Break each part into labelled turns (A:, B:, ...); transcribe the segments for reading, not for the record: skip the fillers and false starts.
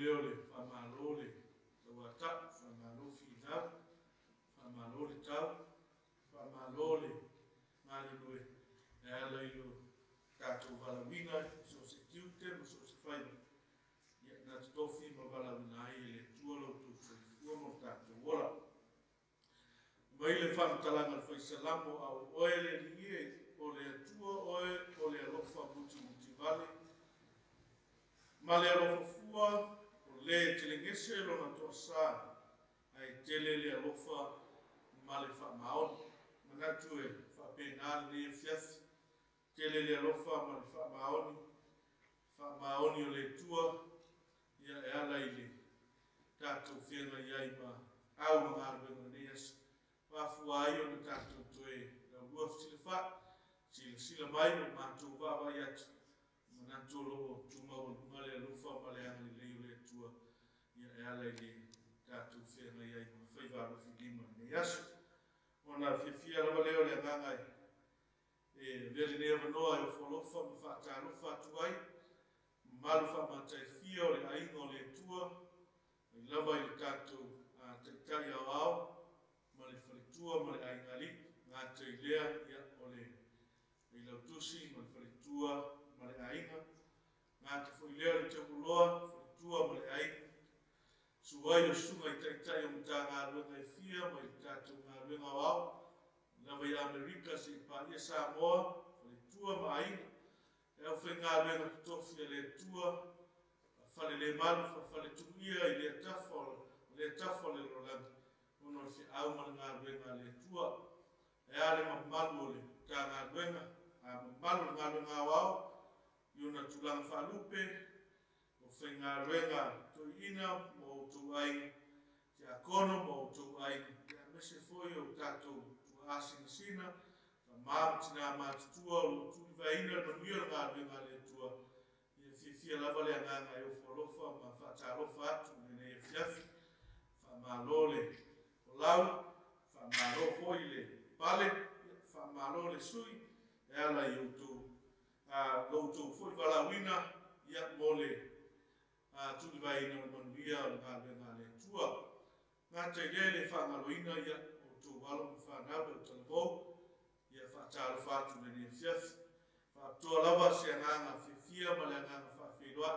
A: leo le whamalo le tawata, whamalo whina, whamalo le tau, whamalo le ngāri lue. E ala ilo tātou walawina, so se tiute, so se whaina. Ia nā te tofi ma walawina ai e le tuolo tu fua mo tātou wala. Mai le whamatalanga whaisalamo au oe le ringie o le atua oe o le alofa muti vale. Ma le alofa fua o le telengese lona toa sā ai tele le alofa ma le whamaoni. Manatu e whapena le fiafi tele le alofa ma le whamaoni o le tua ia e ala i le tātou whenga iai ma au ma ngārwenga neas. Wafua ai o na tātou toe na ua fitile wha, sila mai o mātou wawa i atu. Manatu loo tūmau lunga le alufa ma le angli leo le tua ia e ala i le tātou whenga iai ma whaiwaro whilima ne asu. O na whiawhia rawa leo le ngangai e veri nea manoa e o wholofa ma whātārofa atu ai. Malu whamatai whia o le aingo le tua, i lava i le tātou taitai au au, ma le whalitua ma le aingali, ngā tei lea ia o le i lautusi ma le whalitua ma le ainga, ngā te whai lea le te uloa, whalitua ma le ainga. Suwai o sunga i taitai o mta ngā luenga i whia, ma i tātou ngā luenga au au, lava i Amerika se i Pāia Samoa, whalitua ma ainga, e au whai ngā luenga tutofi a le tua, whale le malu, whale tuia i le tafa le rolanga. Ono se au ma ngā luenga le tua, e ale ma malu o le tā ngā luenga, a malu ngā luenga au au, i ona tulanga whalupe, o whai ngā luenga tui ina, mo tū ainga, te akono mo tū ainga, te mese foi o tātou tu asina sina, ta māma tina mātutua o tūi vaina, ma nuia ngā luenga le tua, i whiawhia lava le anganga e o wholofa, ma whātārofa atu, nene e whiafi, whamalole, lau, whamalo foi le pale, whamalo le sui, e ala i outou foi walawina, ia mole tuli vaina o manuia o ngā luenga le tua. Ngā te le whamaloina ia outou walo ma whanau o talabou, ia whaataro whātu le ne fiafi, whaatoa lava se anganga whiawhia ma le anganga whawhiroa,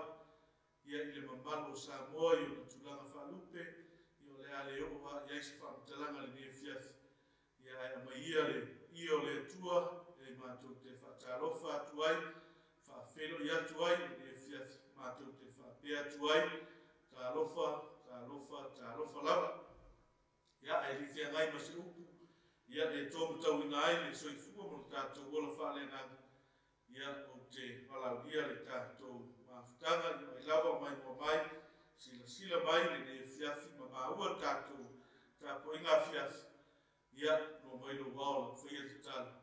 A: ia i le mamalo o Samoa i o na tulanga whalupe, le ale o wa ia se whamatalanga le ne fiafi. Ia e amaia le i o le tua, e mātou te whaatarofa atu ai, whawhelo i atu ai, le ne fiafi, mātou te whapea atu ai, tārofa lava. Ia e rithia ngai masi upu, ia e tōmu tauina ai le soifua mo tātou wola whale nanga. Ia o te walaudia le tātou mawhutanga, ia e lava mai mo mai, sila mai le ne fiafi ma maua tātou tāpo inga fiafi. Ia no mailo wao whaia te tala.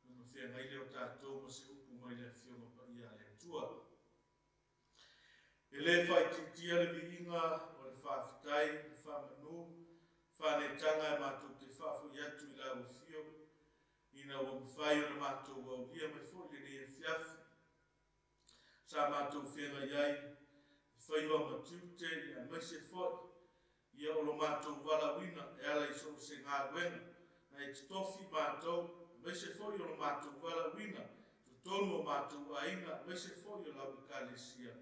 A: Nuna whea ngai leo tātou ma se upu mai le whioma pa ia le tua. E le whai titia le viinga o le whawhitai, le whamanu, whanetanga e mātou te whawhu i atu i lau whio. Ina o mwhai o na mātou au ia mai fo le ne fiafi. Sa mātou whea ngai ai, whaiwa matiute i a maise foi, ia o lo mātou walawina e ala i so se ngā luenga, na e tofi mātou, maise foi o lo mātou walawina, tu tonu o mātou ainga, maise foi o lau kalesia,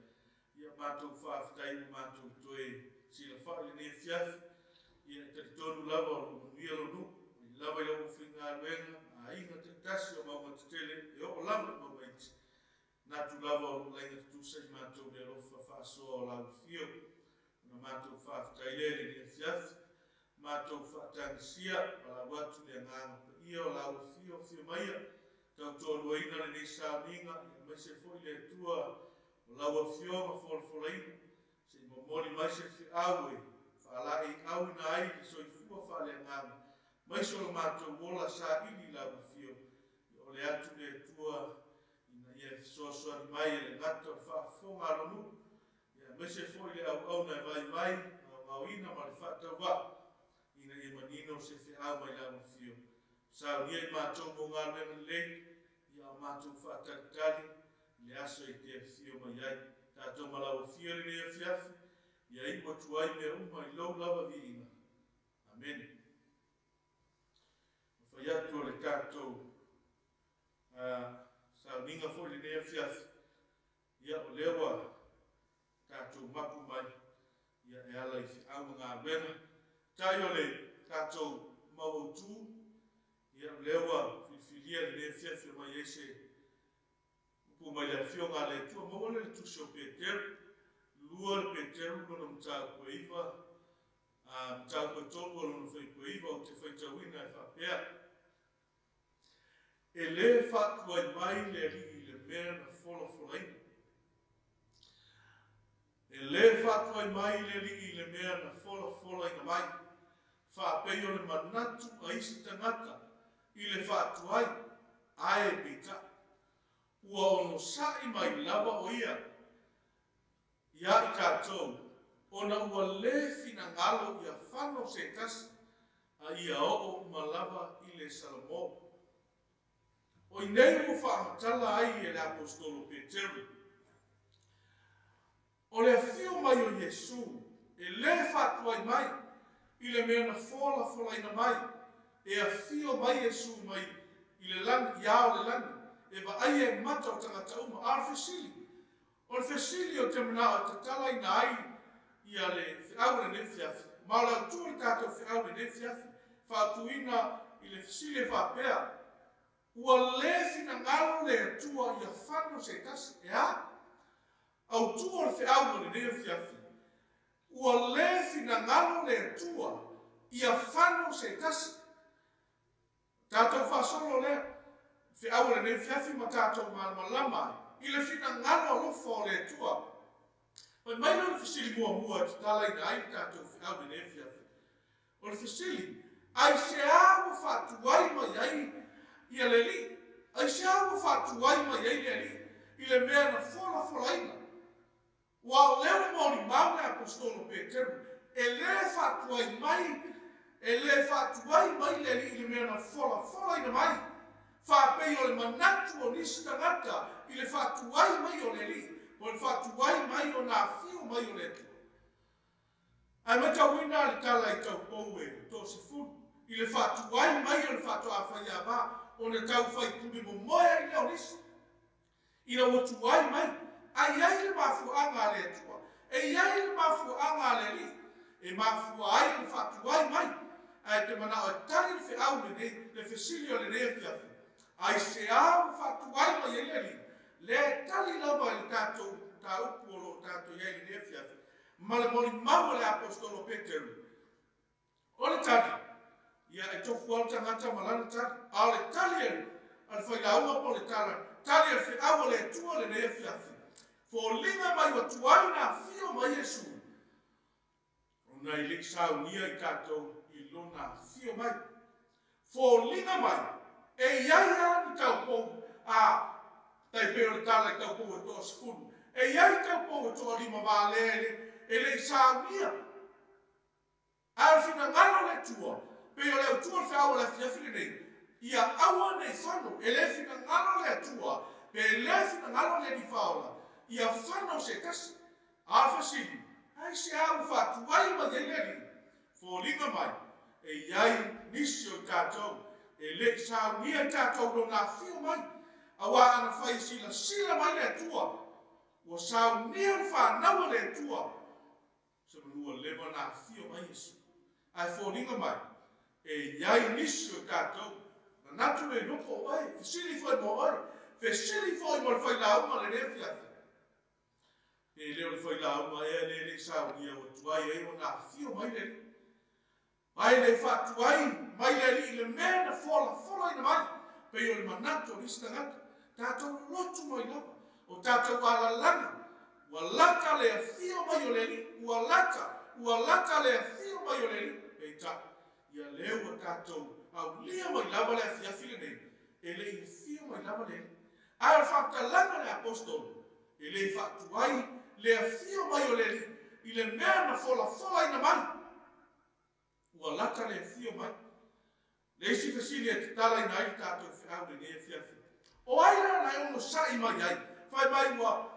A: ia mātou whawhitai o mātou toe sila whaile ne fiafi, ia te tonu lava o lo manuia lo nu, i lava i lau whi ngā luenga, a inga te tasi o maunga te tele, e o lava o maiti. Nā tu lava o lainga tusa i mātou le rofa whaasoa o lau whio. Na mātou whawhitai lere ni a fiafi. Mātou whaatangisia, wala watu le ngāma pa ia o lau whio maia. Tau tōrua ina le nei sāninga, i mai se foi le tua o lau whio ma wholawholaina. Se momori mai se whi aue, whalai au ina ai li soi fua whale ngāma. Mai so mātou wola sā ili lau whio. O le atu le tua ina ia soa ni mai le ngata whaafonga aronu. Ia mese foi le au na vai, au ina ma le whaatau wa. Ina ia manino se whi au mai lau whio. Sao nia i mātou mo ngā ruenga lei, ia o mātou whaataritari, le aso i te whio mai ai. Tātou malau whio le rea fiafi, ia i tuai mea uma i lau lava viina. Amen. Whai atu o le tātou sauninga fo le nea fiafi. Ia o lewa tātou mapu mai. Ia e ala i whiau ngā wenga. Tai o le tātou mawautu. Ia o lewa whiwhiria le nea fiafi mai eise. Upu mai le fio ngā le tua mawale le tusi o Peteru. Lua le Peteru kono mtau kua iwa. Mtau kua tolu o lono whai kua iwa o te whaitawina e whapea. E le whatuai mai le ringi le mea na wholawholaina. E le whatuai mai le ringi le mea na wholawholaina mai. Whapei o le manatu a isi tangata i le whatuai ae bita. Ua ono sai mai lava o ia. Ia i kātou, ona ua le fina ngalo ia whano se tasi a ia o malava i le Salamo. O i nei mo whaamatala ai e le apostolo Peteru. O le afio mai o Jesu, e le whatuai mai, i le mea na wholawholaina mai, e afio mai Jesu mai, i le langi, i ao le langi, e wa ai e mata o tangata uma, ar fesili. O le fesili o te mana o te talaina ai, i a le whiaure ne fiafi. Ma la tu le tātou whiaure ne fiafi, whatuina i le fesili e whapea, ua le fina ngalo le atua i a whano se tasi, e a? Au tua le whiaure ne fiafi. Ua le fina ngalo le atua i a whano se tasi. Tātou whasolo le whiaure ne fiafi ma tātou malama i le fina ngalo lofo le atua. Pai mai no le fesili mua te talaina ai tātou whiaure ne fiafi. O le fesili, ai se awa whatuai mai ai ia le li. Ai se awa whatuai mai ai le li. I le mea na wholawholaina. Ua o leo mori mau le apostolo Peteru. E le whatuai mai. E le whatuai mai le li. I le mea na wholawholaina mai. Whapei o le manatu o nisi tangata. I le whatuai mai o le li. O le whatuai mai o nā whio mai o le tu. Ai matawina le tala i tau pou e tō se funu. I le whatuai mai o le whatua whai a wā. O le tau whai kubi mo moea i leo nisi. I le watuai mai. Ai ai le mafuanga le atua. E ai le mafuanga le li. E mafuai le whatuai mai. Ai te mana o tari le whiau le nei. Le fesili o le nei fiafi. Ai se au whatuai mai e le li. Le tali lava i le tātou tāupu o lo tātou iai le nei fiafi. Ma le mori mau le apostolo Peteru. O le tali. Ia e tofu al tangata malana tali. A le tali e al whailaua po le tala. Tali e whiaua le tua le nei fiafi. Fo linga mai wa tuaina fio mai Jesu. O nei lik sau nia i tātou i lona fio mai. Fo linga mai. E iai ani tau pou a tai pero tala i tau pou e toa sifunu. E iai tau pou e toa lima vālele. E le sau nia. Alfina ngalo le tua. Pero le tua whiaua le fiafile nei. Ia aua nei whanu. E le fina ngalo le tua. Pe le fina ngalo le ni whaola. Ia whanau se kasi. Alfa sili. Ai se au whatuai ma yeleri. Fo linga mai. E iai nisi o tātou. E le sau nia tātou lo ngā whio mai. Awa ana whai sila mai le tua. Ua sau nia whanaua le tua. Se manua lewa ngā whio mai Jesu. Ai fo linga mai. E iai nisi o tātou. Na natu e noko oi. Fesili foi mo oi. Fesili foi mo le whai lauma le refiafi. E leo le whai lauma e le sau nia o tuai e o ngā whio mai le. Ai le whatuai mai le li le mea na whola ina mai. Pei o le manato nisi tangata. Tātou lotu mai lava. O tātou ala lana. Ua lata le a whio mai o le li. Ua lata le a whio mai o le li. Pei ta. Ia leo a tātou au lia mai lava le a whiafile nei. E le i whio mai lava le. Ai al whakalanga le apostolo. E le whatuai le a whio mai o le li. I le mea na whola ina mai. Ua lata le a whio mai. Le isi fesili e te tala ina ai tātou whiau le ne e whiafi. O aira na e ono sai mai ai. Whai mai ua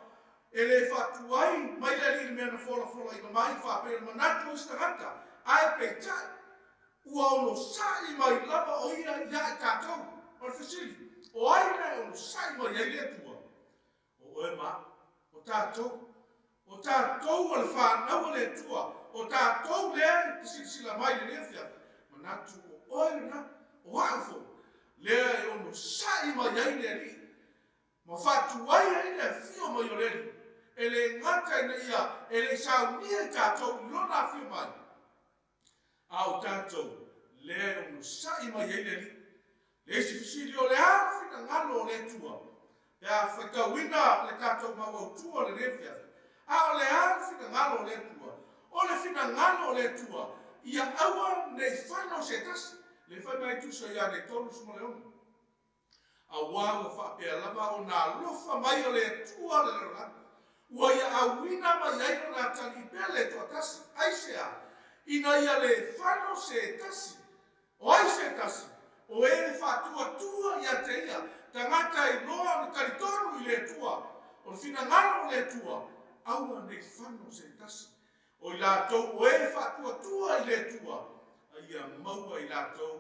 A: e le whatuai, mai le rini mea na whola i na mai whapea manatu o stangata, ai pe tai, ua ono sai mai lava o ia i a tātou, o le whasili, o ai nei ono sai mai ai le tua, o e ma, o tātou o le whanau le tua, o tātou lea te sila mai le lefia, manatu o oe na, o haufo, lea e ono sai mai ai le li, ma whatuai ai le fio mai o le li, e le ngata ina ia, e le sao nia tātou lona fio mai. Au tātou, lea e ono sai mai ai le li, le si fisili o le hawhina ngalo o le tua, ea whaitawina le tātou maua tua le lefia, a o le hawhina ngalo o le tua, o le fina ngalo o le tua, ia aua nei whanau se tasi, le whai mai tusa ia nei tolu suma le ono. A wāua whapea lava o nā lofa mai o le tua le rana, ua ia awina mai aino nā tali pele tua tasi, aisea, ina ia le whanau se tasi, o ai se tasi, o e le whatua tua ia te ia, tangata i noa ni karitonu i le tua, o le fina ngalo le tua, aua nei whanau se tasi, o i lātou o e whatua tua i le tua, a ia maua i lātou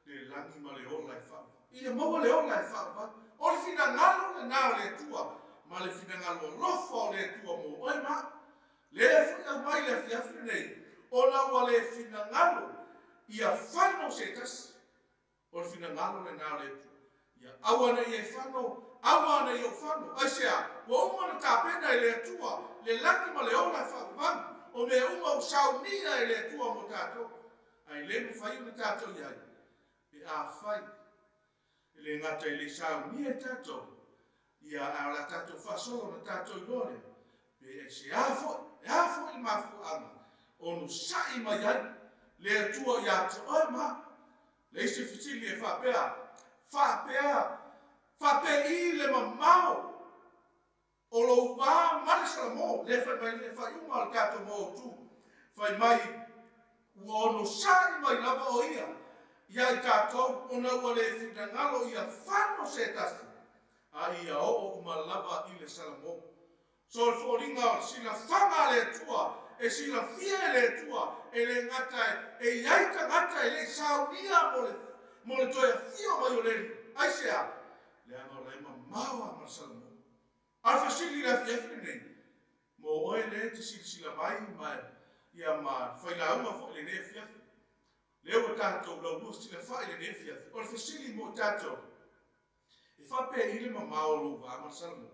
A: le langi ma le ola i whau. Ia maua le ola i whau, o le fina ngalo le nā le tua, ma le fina ngalo lofa o le tua mo oi ma, le whina mai le fiafina nei, o na ua le fina ngalo, ia whanau se tasi, o le fina ngalo le nā le tua, ia awa na ia whanau, awa na ia whanau, aisea, wa umana tāpena i le tua, le langi ma le ola i whau, o me uma usau nia i le tua mo tātou, ai le mu whai una tātou iai, e a whai, e le ngata i le sau nia tātou, ia a la tātou whasolo na tātou i lore, pe e se afo i mafu anga, o nu sai mai ai, le tua i ata oi ma, le isi fitili e whapea i le mamao, o lo wā marisala mō, le whai uma al kato mō tu, whai mai, ua ono sai mai lava o ia, ia i kātou, ona ua le whina ngalo ia whano se tasi, a ia o uma lava i le salamo. So le whoringa o sila whanga le tua, e sila fia le tua, e le ngata e iaita ngata e le saunia mo le toia fio mai o le ri, aisea, le ano la ima maua ma salamo. Alfa sili la fiafine nei, mo oe le te sila mai mai, ia ma whaila uma fo le ne fiafi. Leo o tātou lau lua sila whai le ne fiafi, o le fasili mo tātou. E whapea ile ma maolo wa ma salamo.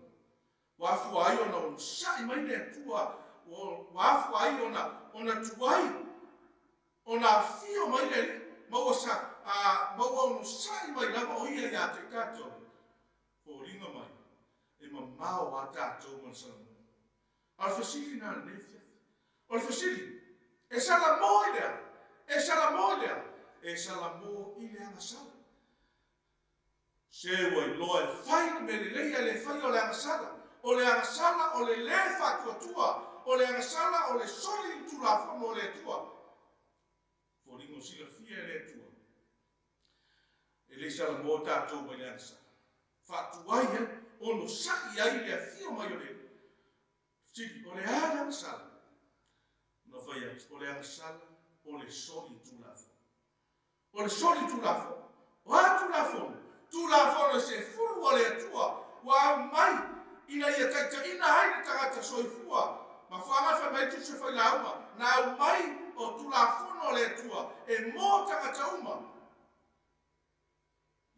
A: Wafu ai ona o sai mai ne tua, wafu ai ona tuai, ona fio mai le, maua ono sai mai lava o ia ia te tātou. O ringa mai. E mamao a tātou ma salamo. Al fasili nā nefia. O le fasili, e salamo i lea, e salamo i lea na sala. Se ua i loa e whaina me le leia le whai o le angasala, o le angasala o le le whatua, o le angasala o le soli i tulafono o le tua. Fōringo sila fia le tua. E le salamo tātou ma le angasala. Whatuai ono sai ai le fio mai o le. Sili, o le ala angasala. No fai ati, o le angasala, o le soli tulafo. O le soli tulafo. O a tulafo. Tulafo se furu o le tua. Wa mai, ina ia taita ina haini tangata soifua. Ma whanga wha mai tu se whai lauma. Na mai o tulafo o le tua. E mō tangata uma.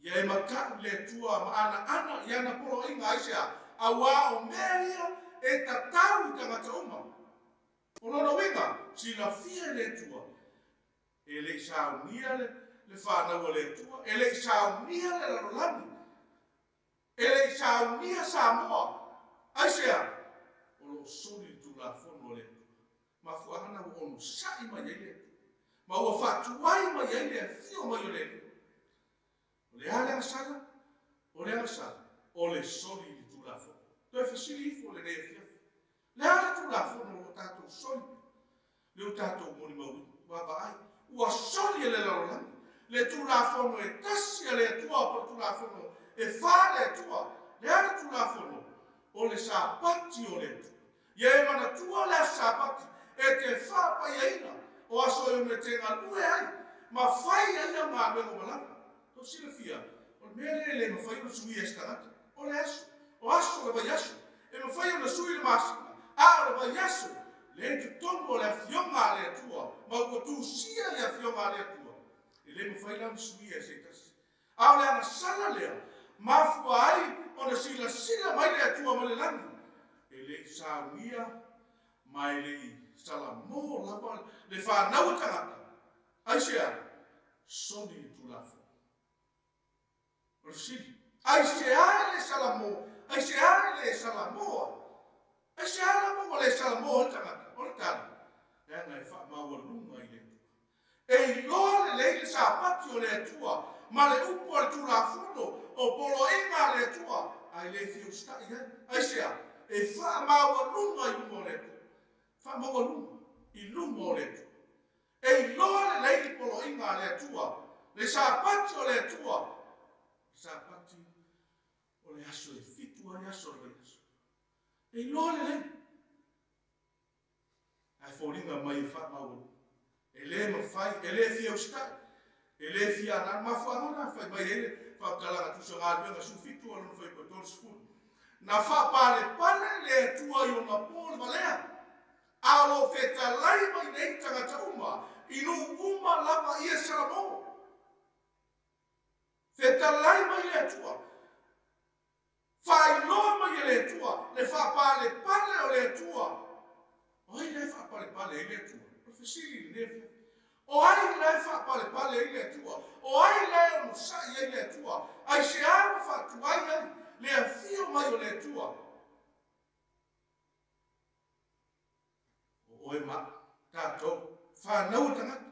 A: Ia e mata le tua ma ana ia na polo inga aisea. A wā o meria e tatau tangata uma. O nono winga, sila fia le tua. E le isau nia le whanau le tua. E le isau nia le larolani. E le isau nia Samoa. Aisea, o lo soli tu la fono le tua. Ma fuangana o ono sai mai le tua. Ma ua whatuai mai le fio mai le tua. O le ale asala, o le soli li tu la fono. Toi fasili ifo le nefia. Le ale tu la fono o tatou soli. Le o tatou moni maui, wava ai. Ua soli le larolani. Le tu la fono e tasi le tua, po tu la fono e fa le tua. Le ale tu la fono. o le sapati o le atua. Ia e mana tua le sapati e te whapa iaina o aso e me te ngā lue ai. Ma whai aia ngā mengo malanga. Tau sila fia, o le mea le ma whai o sui e stangata. O le aso, o aso le vai aso. E ma whai o le sui le masina. A o le vai aso. Le te tono le afionga le atua. Ma ua tu sia le afionga le atua. E le ma whai lau sui e se kasi. A o le ana sala lea. Mafua ai o le sila mai le atua ma le langi. E le saunia mai le salamo lapa le whanau tangata. Ai sea, soni tu lafo. O sili. Ai sea le salamo. Ai sea le salamo. Ai sea la mo le salamo o tangata. O le tana. E ngai wha maua lunga i le tua. E loa le sapati o le atua. Ma le upo le tu lafono o polo inga le atua. Ai le fiu stai ai. Ai sea, e wha maua lunga i lumo le tua. Wha maua lunga i lumo le tua. E loa le leili polo inga le atua. Le sapati o le atua. Sapati o le aso e fitu ai aso le aso. E loa le leili. Ai fōringa mai e wha maua. E le ma whai, e le fiu stai. E le fia na ma fo ana fai mai ele fa kala tu so ga be su fitu o no fai ko tor school na fa pale le tua yo na por valea alo feta lai mai nei tanga tauma inu uma lava ia salamo feta lai mai le tua fai lo mai le tua le fa pale o le tua oi le fa pale le tua professori le o ai le fa pale ile tua. O ai le o sai ile tua. Ai se ama fa tu ai le afio mai o le tua. O e ma tato fa nau tangata.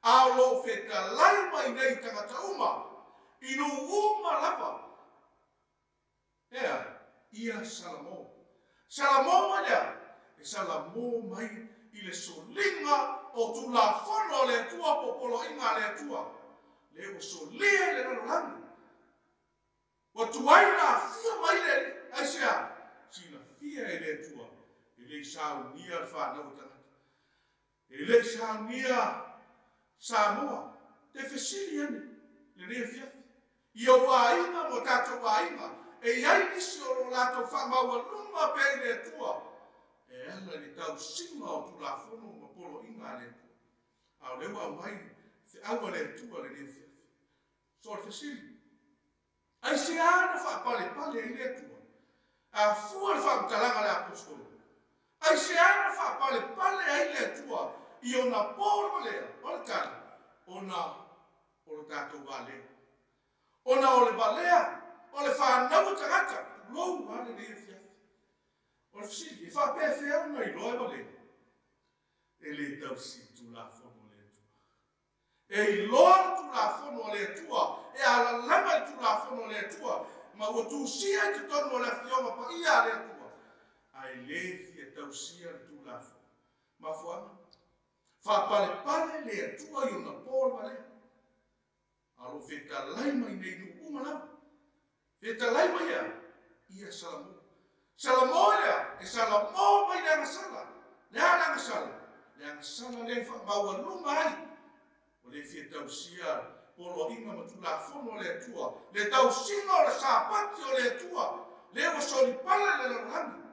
A: Alo feta lai mai nei tangata uma. Inu uma lapa. Ea, ia salamo. Salamo mai lea. E salamo mai ile solinga o tu la fono le tua popolo inga le tua. Le o solia le lorani. O tu aina fia mai le aisea. Si la fia e le tua. E le saunia al whanau tangata. E le saunia Samoa. Te fesili ane. Le rea fiafi. I o wainga mo tato wainga. E iai nisi o lo lato whamaua lunga pe le tua. E ala ni tau sima o tu la fono ma polo inga le tua. Au lewa mai, te awa le tua le ne fiafi. So le fesili. Ai se ana wha pale i le tua. A fua le wha mtalanga le apostolo. Ai se ana wha pale ai le tua. I ona polo lea, o le tana. Ona o le tato valea. Ona o le valea. O le whanau tangata. Lou vale ne fiafi. O le fesili, e wha pefe au nei loa valea. E le tau si tu la fono le tua. E i loa tu la fono le tua. E ala lama tu la fono le tua. Ma ua tu sia te tono le fionga pa ia le tua. Ai le fia tau sia tu la fono. Ma fuama. Fa pale le tua i una pol vale. Alo feta lai mai nei nu umana. Feta lai mai ia salamo. Salamo ia. E salamo mai le sala. Le ala sala. Le sala le fa maua lunga ai. O le fia tau sia polo inga ma tu la fono le tua. Le tau singa o le sapati o le tua. Le o soli pala le lorani.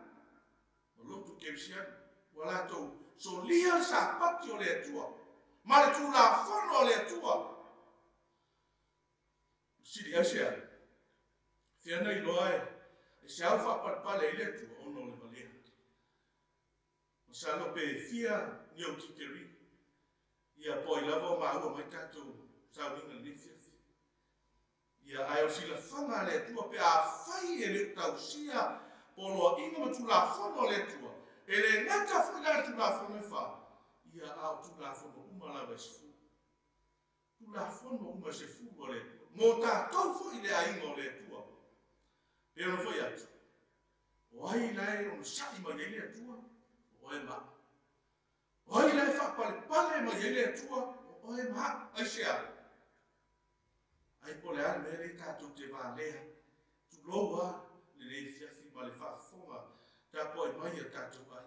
A: O lotu kemsiani. Wala tau solia sapati o le tua. Ma le tu la fono o le tua. Sidi asia. Fia nei loa e se au fa pale i le tua ono le valea. O sa lo pe fia ni o kiteri. Ia poi lava ma ua mai tatou sauninga le fiafi. Ia ai o sila whanga le tua pe a whai e le tausia polo inga ma tu la fono le tua. E le ngata whanga tu la fono e wha. Ia au tu la fono uma la wesifu. Tu la fono uma se fu o le tua. Mo tātou fo i le ainga o le tua. E ono foi atu. O ai lai ono sai ma le tua. O e ma. O ai lai fa pale ma le tua. O e ma. Ai se a. Ai po le ale me le tātou te wā lea. Tu loa le fiafi ma le whaafonga ta po i mai a tātou ai.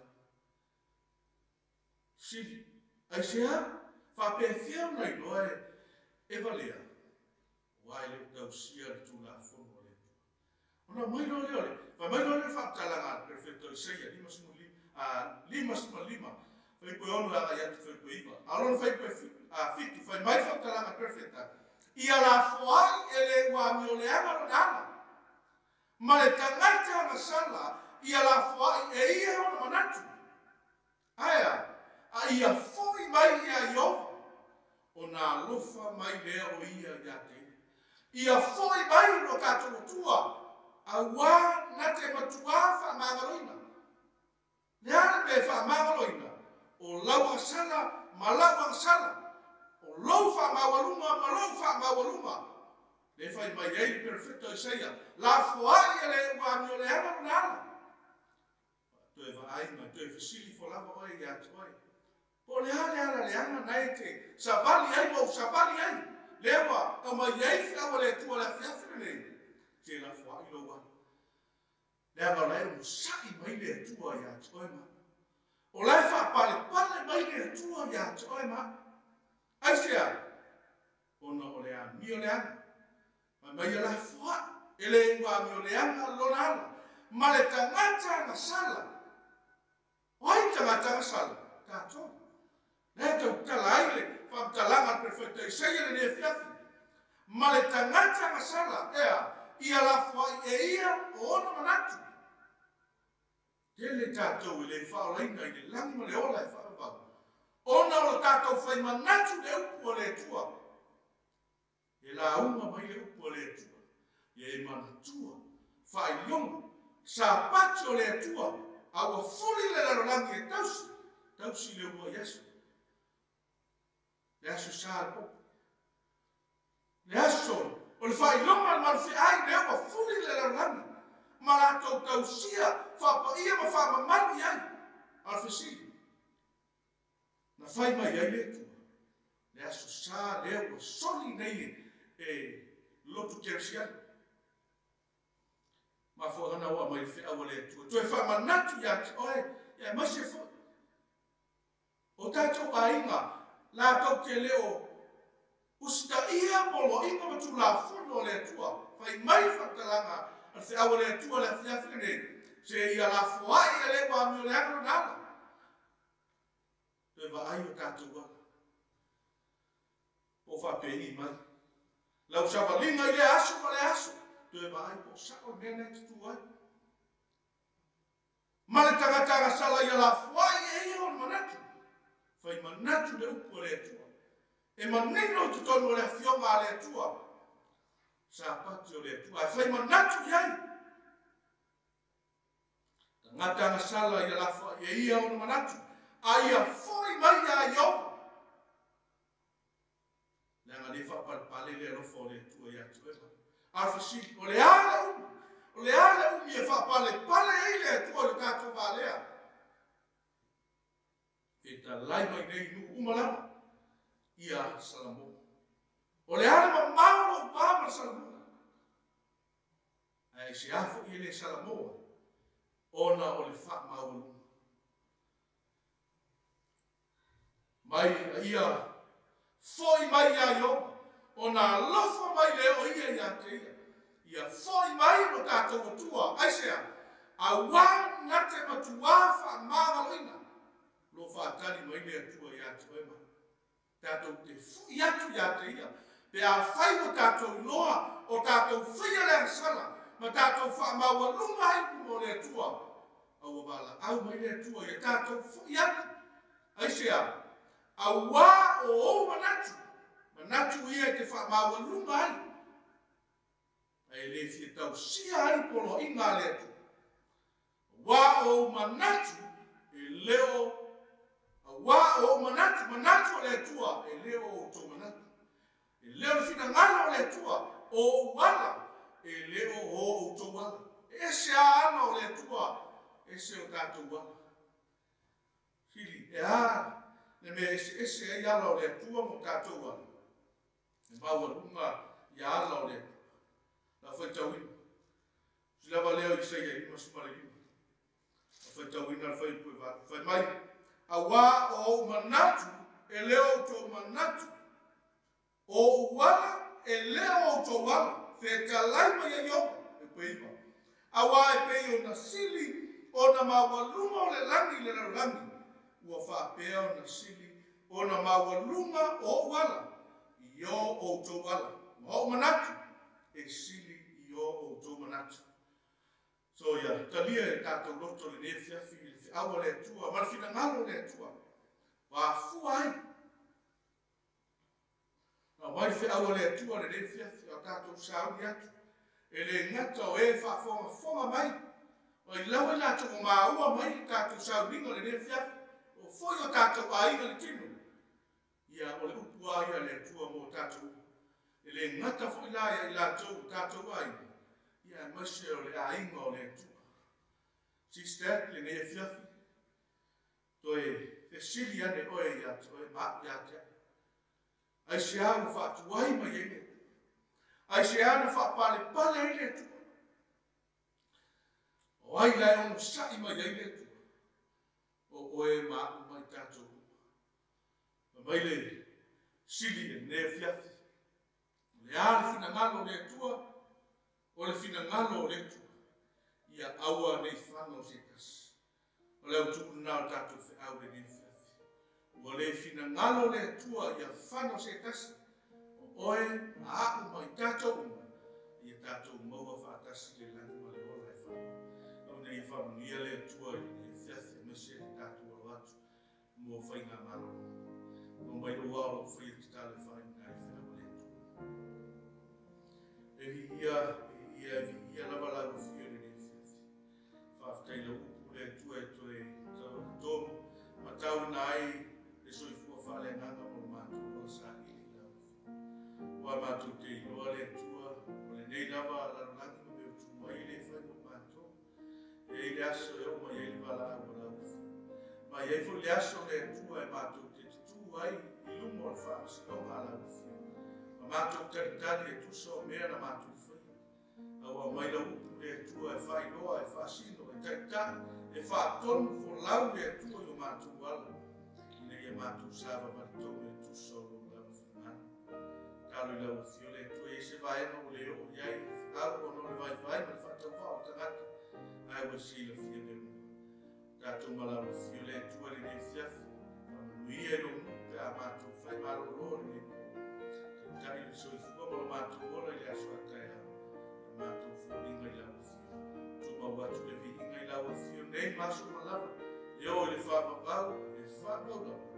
A: Sili, ai sea, whapea whiau nei noe e valea. Wai le tau sia le tūla whono le. Ona mai no le ole, wa mai no le whaatalanga perfecto Isaia, lima sima lima. Whai koe onu a ai atu whai koe iwa. Alon whai koe fitu, whai mai whaatalanga perfecta. Ia la whoai e le ua mi o le anga no dana. Ma le tangaita na sala, ia la whoai e ia ona manatu. Aia, a ia whoi mai ia iova. O nā lofa mai lea o ia ia te. Ia whoi mai no kātono tua. A wā na te matua wha mangaloina. Nea me wha mangaloina. O laua sala, ma laua sala. O lau wha mawaluma, ma lau wha mawaluma. Le whai mai ei perfecto Isaia. La whoai e le ua mi o le ana o nana. Toe wa aina, toe whisili fo lava oi ia te oi. Po le ala le ana nai te sabali ai mo sabali ai. Lewa, o mai ei whiawa le tua le whiawhine nei. Te la whoai loa. Lea ma lai mo sai mai le tua ia te oi ma. O lai wha pale mai le tua ia te oi ma. Aisea, ona o le ana, mi o le ana. Ma mai la whoa, ele ua mi o le ana lona ala. Ma le tangata na sala. Oi tangata na sala, tātou. Lea tau tala aile, whamtalanga perfecta Isaia le fiafi. Ma le tangata na sala, ea, ia la whai e ia o ona manatu. Tele tātou e le whaolaina i le langi ma le ola e whaavau. Ona o tātou whai manatu le upu o le tua. E la unga mai le upu o le tua. E e manatua, whai longa, sa pati o le tua, aua fuli le larolangi e tausi. Tausi le ua Yesu. Le aso sa po. Le aso, o le whai longa al marufi ai le ua fuli le larolangi. Ma la tau tausia, whapa ia ma whama mani ai. Alfesili. Na whai mai ai le tua. Le aso sa le ua soli nei e lotu keresiani. Ma whakana oa mai whi awa le tua. Toi whamanatu ia te oe, ia mai se wha. O tātou a inga, la tau te leo, usita ia polo inga matu la whono le tua. Whai mai whakalanga, a whi awa le tua le whiawhine, se ia la whuai e le wa mi o le angro nala. Toi wa ai o tātou a. O whapeni mai. Lau sawalinga i le aso ma le aso. Toe wa ai po sao mea nei te tuai. Ma le tangata sala ia la whai e ia on manatu. Whai manatu le upu le tua. E manino te tonu le whionga le tua. Sa pati o le tua. E whai manatu iai. Tangata sala ia la whai e ia on manatu. A ia whai mai a iau. Nanga le whapalpale le rofo le tua ia tuema. Alfasi, o le ala umi e whapale pale eile e tua le kātou wālea. E ta lai mai nei nu umalama, ia salamo. O le ala ma mauro pāma salamo. Ai se afo i le salamo, ona o le wha mauro. Mai ia, foi mai ia iopa. O nā lofa mai leo ia ia te ia. Ia whoi mai no tātou tua. Aisea, a wā na te matua wha māngaloina. Lo whātari mai lea tua ia te oema. Tātou te fui atu ia te ia. Pe a whai o tātou loa, o tātou whia lea sala. Ma tātou wha maua lunga haipu mo lea tua. Au wala, au mai lea tua ia tātou fui atu. Aisea, a wā o o manatu. Manatu ia te wha lunga ai. Ai le fie tau sia ai polo inga le atu. Wā o manatu e leo. Wā o manatu le atua e leo o tō manatu. E leo fina ngana le atua o wala e leo o tō wala. E se ana o le atua e se o tātou wala. Hili e a ne me ese e ala o le atua mo tātou wala. E maua lunga i ala o le. La foi tau ina. Lava leo i sei ai mas male lima. Fai tau ina fai pui va. Fai mai awa o manatu e leo to manatu. O wala e leo to wala. Fe talai mai e yo e pui va. Awa e pe o na sili o na mawaluma o le langi le langi. Ua fa pea o na sili o na mawaluma o wala. Yo o to wala. Ma o manatu e sili yo o to manatu. So ya, talia e tātou roto le nefia fi awa le tua, marfina ngalo le tua. Wa fuai. Na mai fi awa le tua le nefia fi a tātou sauni atu. E le ngata o e fonga mai. O I lawa la toko maua mai tātou sauni le nefia. O foi o tātou ainga le tino. Ia o le upua ia le tua mo tātou. E le ngata foi la ia I tātou ainga. Ia mase o le ainga o le tua. Sister, le ne fiafi. Toi, e sili ane oe ia toi ma ia te. Ai se anu fa tuai mai ene. Ai se anu fa pale ene tu. O ai lai ono sai mai ene tu. O oe ma mai tato. Mai le sili ne fiafi. Le ale fina ngalo le tua. O le fina ngalo le tua. Ia aua nei whanau se kasi. O leo tuku nao tātou whi au le nefeafi. O le fina ngalo le tua ia whanau se kasi. O oe a aku mai tātou uma. Ia tātou maua whaatasi le langi ma le ola e whanau. Au nei whanau ia le tua le nefeafi. Mese le tātou au atu. Mo whainga maro. Mo mai lo wao lo whaia ki tāle whainga i whanau le tua. Ia lava lau whio le Taila upu le tua e toe tomu. Ma tau na ai le soifua whale nganga mo mātou o sa ili lau. Ua mātou te iloa le tua. O le nei lava larangi mo meo tu mai le whai mo mātou. E le aso e oma i le wala o lau. Ma i eifo le aso le tua e mātou te tutu ai I lumo le whamasi o ma lau. Ma mātou taritari e tuso mea na mātou whai. Aua mai la upu le tua e whai loa e whasino. Taita e whaatonu fo lau le atua I o mātou wala. Ina ia mātou sāwa maritou e tuso o lau whanana. Tālo I lau whio le atua e se vaena o le o iai. Au o no le vai ma whatau whao tangata. Ai wa si la whio le mo. Tātou malau whio le atua le ne fiafi. Whanuia e lo mupe a mātou whai maro lo le mo. Kai le soifua mo mātou ola I le aso atai a. Mātou whuringa I lau whio. Tuma watu le vi. Nei maso malava. Yo le whapapau, le whapapau.